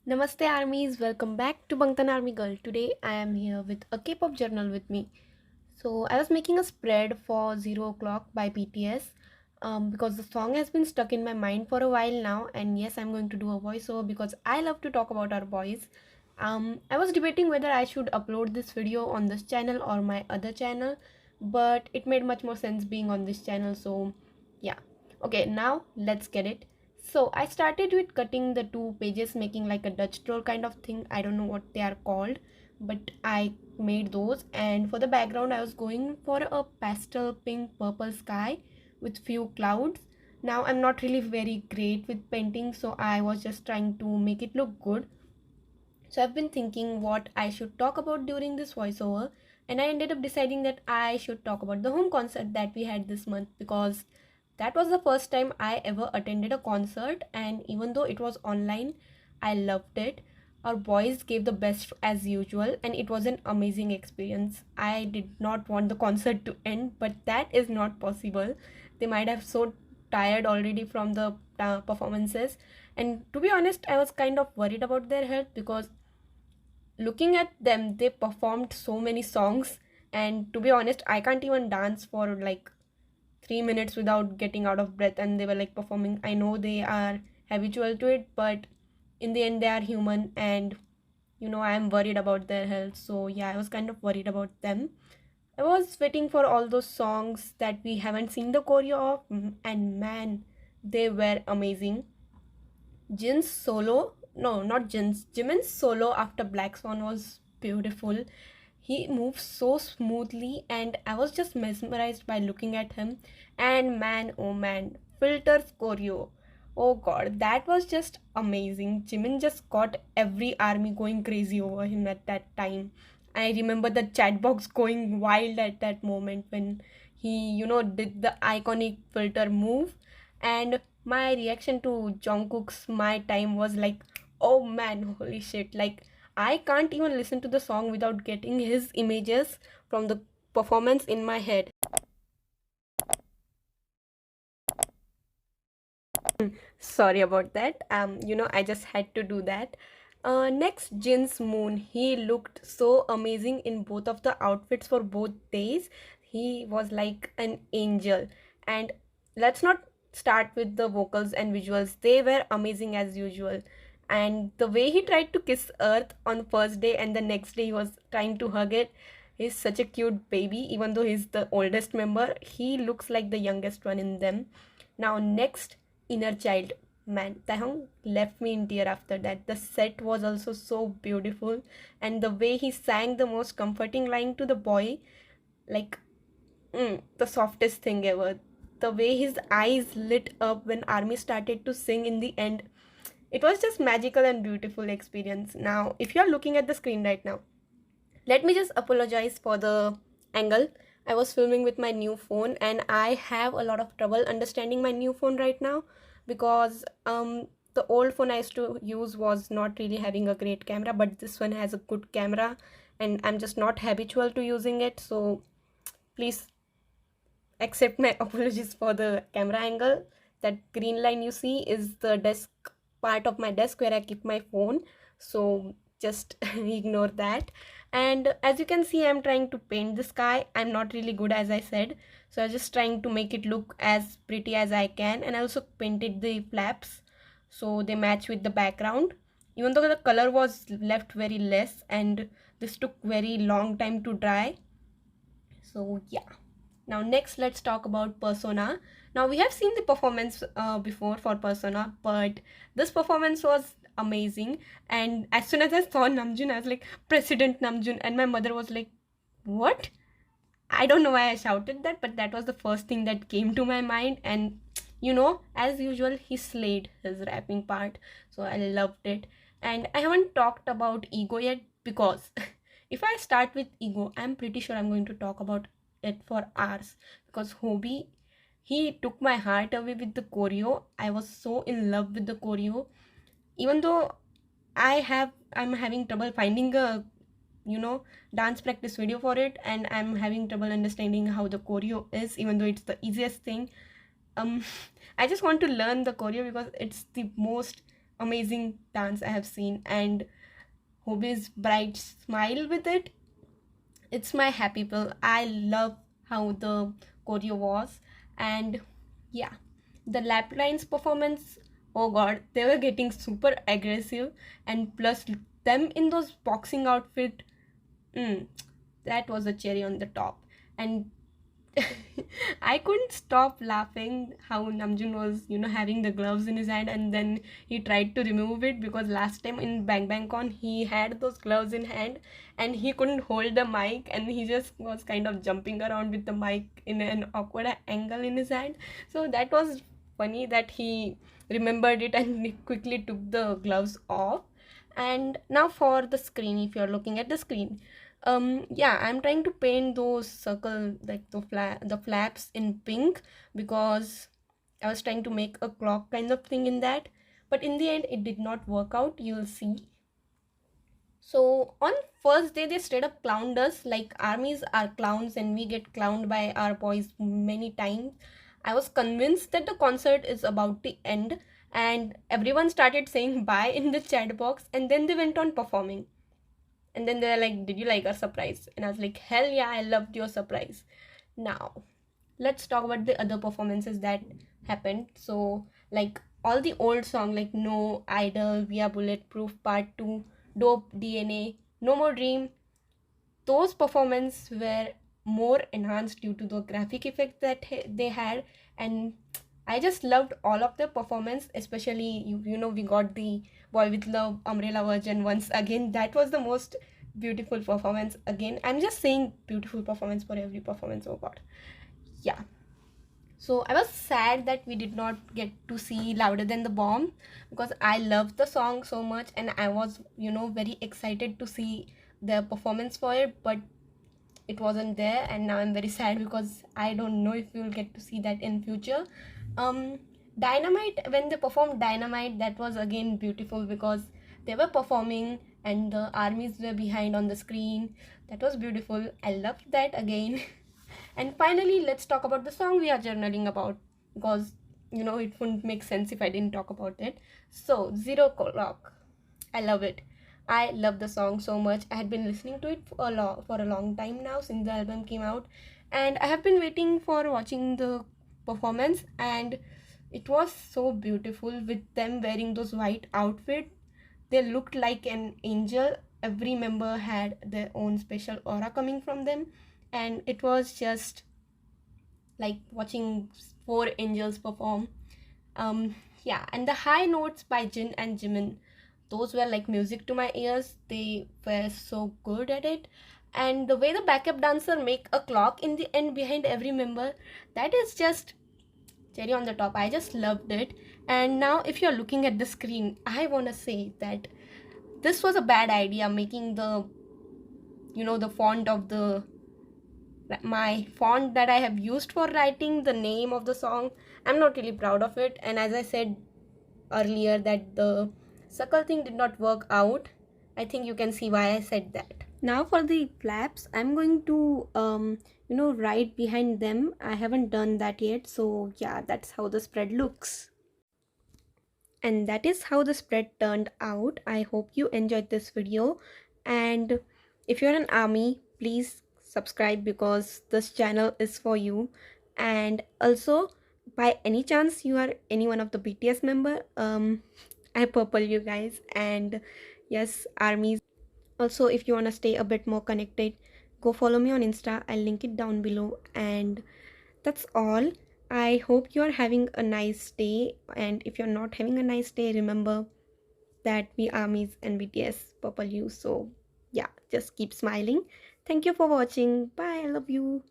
Namaste armies, welcome back to Bangtan Army Girl. Today I am here with a K-pop journal with me. So I was making a spread for 0 o'clock by BTS because the song has been stuck in my mind for a while now, and yes, I'm going to do a voiceover because I love to talk about our boys. I was debating whether I should upload this video on this channel or my other channel, but it made much more sense being on this channel, so yeah. Okay, now let's get it. So I started with cutting the two pages, making like a Dutch troll kind of thing. I don't know what they are called, but I made those. And for the background, I was going for a pastel pink purple sky with few clouds. Now I'm not really very great with painting, so I was just trying to make it look good. So I've been thinking what I should talk about during this voiceover, and I ended up deciding that I should talk about the home concert that we had this month because that was the first time I ever attended a concert, and even though it was online, I loved it. Our boys gave the best as usual, and it was an amazing experience. I did not want the concert to end, but that is not possible. They might have so tired already from the performances, and to be honest, I was kind of worried about their health because looking at them, they performed so many songs, and to be honest, I can't even dance for like 3 minutes without getting out of breath, and they were like performing. I know they are habitual to it, but in the end they are human, and I'm worried about their health. So yeah, I was kind of worried about them. I was waiting for all those songs that we haven't seen the choreo of, and man, they were amazing. Jin's solo, no, not Jin's, Jimin's solo after Black Swan was beautiful. He moves so smoothly, and I was just mesmerized by looking at him. And man, oh man, filters choreo. Oh god, that was just amazing. Jimin just got every army going crazy over him at that time. I remember the chat box going wild at that moment when he did the iconic filter move. And my reaction to Jungkook's My Time was like, oh man, holy shit. Like, I can't even listen to the song without getting his images from the performance in my head. Sorry about that. I just had to do that. Next, Jin's Moon. He looked so amazing in both of the outfits for both days. He was like an angel. And let's not start with the vocals and visuals. They were amazing as usual. And the way he tried to kiss Earth on first day and the next day he was trying to hug it. He's such a cute baby. Even though he's the oldest member, he looks like the youngest one in them. Now, next, Inner Child. Man, Taeyong left me in tear after that. The set was also so beautiful, and the way he sang the most comforting line to the boy, like the softest thing ever. The way his eyes lit up when Army started to sing in the end, it was just magical and beautiful experience. Now, if you're looking at the screen right now, let me just apologize for the angle. I was filming with my new phone, and I have a lot of trouble understanding my new phone right now because the old phone I used to use was not really having a great camera, but this one has a good camera, and I'm just not habitual to using it. So please accept my apologies for the camera angle. That green line you see is the desk part of my desk where I keep my phone, so just ignore that. And as you can see, I'm trying to paint the sky. I'm not really good, as I said, so I'm just trying to make it look as pretty as I can. And I also painted the flaps so they match with the background, even though the color was left very less and this took very long time to dry. So yeah. Now next, let's talk about Persona. Now we have seen the performance before for Persona, but this performance was amazing. And as soon as I saw Namjoon, I was like, President Namjoon, and my mother was like, what? I don't know why I shouted that, but that was the first thing that came to my mind. And as usual, he slayed his rapping part, so I loved it. And I haven't talked about Ego yet because if I start with Ego, I'm pretty sure I'm going to talk about it for hours because Hobie, he took my heart away with the choreo. I was so in love with the choreo, even though I'm having trouble finding a dance practice video for it, and I'm having trouble understanding how the choreo is, even though it's the easiest thing. um I just want to learn the choreo because it's the most amazing dance I have seen, and Hobie's bright smile with it. It's my happy pill. I love how the choreo was, and yeah, the lap lines performance. Oh god, they were getting super aggressive, and plus them in those boxing outfit. Mm, that was a cherry on the top, and I couldn't stop laughing how Namjoon was, having the gloves in his hand, and then he tried to remove it because last time in Bang Bang Con he had those gloves in hand and he couldn't hold the mic and he just was kind of jumping around with the mic in an awkward angle in his hand. So that was funny that he remembered it and he quickly took the gloves off. And now for the screen, if you're looking at the screen, yeah, I'm trying to paint those circle like the flaps in pink because I was trying to make a clock kind of thing in that, but in the end it did not work out, you'll see. So on first day they straight up clowned us like armies are clowns and we get clowned by our boys many times. I was convinced that the concert is about to end and everyone started saying bye in the chat box and then they went on performing. And then they're like, did you like our surprise? And I was like, hell yeah, I loved your surprise. Now, let's talk about the other performances that happened. So, like all the old songs like No, Idol, We Are Bulletproof, Part 2, Dope, DNA, No More Dream, those performances were more enhanced due to the graphic effect that they had, and I just loved all of the performance, especially we got the Boy with Love Umbrella version once again. That was the most beautiful performance. Again, I'm just saying beautiful performance for every performance. Oh god, yeah. So I was sad that we did not get to see Louder Than the Bomb because I loved the song so much and I was very excited to see the performance for it, but it wasn't there and now I'm very sad because I don't know if we'll get to see that in future. um Dynamite, when they performed Dynamite, that was again beautiful because they were performing and the armies were behind on the screen. That was beautiful, I loved that again. And finally, let's talk about the song we are journaling about because it wouldn't make sense if I didn't talk about it. So Zero Clock, I love it. I love the song so much. I had been listening to it for a long time now since the album came out, and I have been waiting for watching the performance, and it was so beautiful with them wearing those white outfits. They looked like an angel. Every member had their own special aura coming from them, and it was just like watching four angels perform. Yeah, and the high notes by Jin and Jimin, those were like music to my ears. They were so good at it. And the way the backup dancer make a clock in the end behind every member, that is just cherry on the top. I just loved it. And now if you're looking at the screen, I want to say that this was a bad idea making the font of the my font that I have used for writing the name of the song. I'm not really proud of it, and as I said earlier that the suckle thing did not work out, I think you can see why I said that. Now for the flaps, I'm going to write behind them. I haven't done that yet, so yeah, that's how the spread looks. And that is how the spread turned out. I hope you enjoyed this video, and if you're an army, please subscribe because this channel is for you. And also, by any chance you are any one of the BTS member, I purple you guys. And yes, armies, also if you want to stay a bit more connected, go follow me on Insta, I'll link it down below. And that's all. I hope you are having a nice day, and if you're not having a nice day, remember that we armies and BTS purple you. So yeah, just keep smiling. Thank you for watching. Bye. I love you.